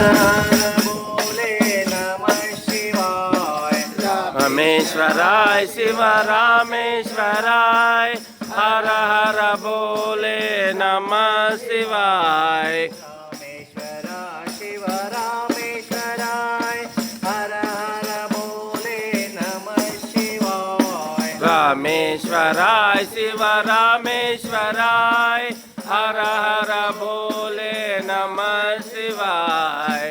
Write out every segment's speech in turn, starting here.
बोले नमः शिवाय रामेश्वराय शिव रामेश्वराय हर हर बोले नमः शिवाय रामेश्वर शिव रामेश्वराय हर हर बोले नमः शिवाय रामेश्वराय शिव रामेश्वराय हर हर बोले नमः शिवाय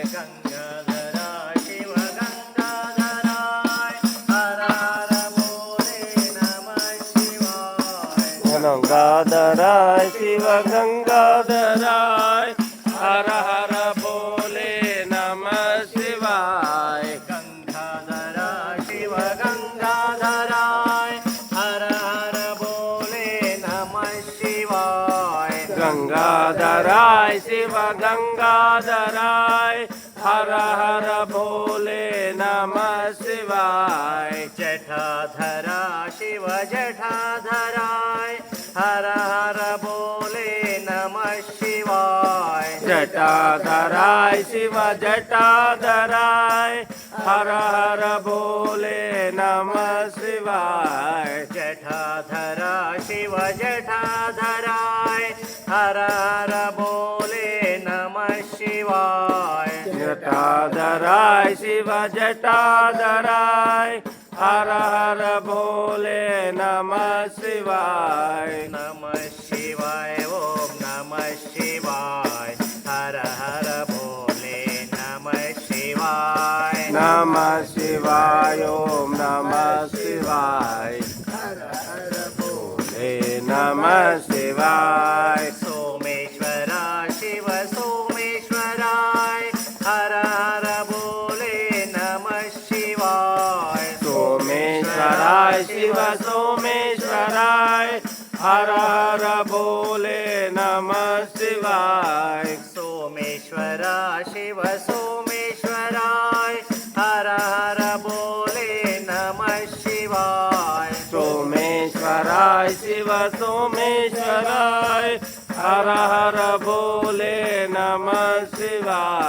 गंगाधरा शिव गंगाधराय हर हर बोले नमः शिवाय गंगाधराय शिव गंगाधराय हर हर बोले नमः शिवाय गंगाधरा शिव गंगाधराय हर हर बोले नमः शिवाय गंगाधराय शिव गंगाधराय हर हर बोले नमः शिवाय जटाधरा शिव जटाधराय हर हर बोले नमः शिवाय जटाधराय शिव जटाधराय हर हर बोले नमः शिवाय जटाधरा शिव जटाधराय हर हर बोले नमः शिवाय जटाधराय शिव जटाधराय हर हर बोले नमः शिवाय नमः शिवाय ओम नमः शिवाय हर हर बोले नमः शिवाय नमः शिवाय ओम नमः शिवाय बोले नमः शिवाय सोमेश्वरा शिव सोमेश्वराय हर हर बोले नमः शिवाय सोमेश्वराय शिव सोमेश्वराय हर हर बोले नमः शिवाय सोमेश्वरा शिव सोमेश्वराय हर हर बोले नमः शिवाय सोमेश्वराय शिव सोमेश्वराय हर हर बोले नमः शिवाय।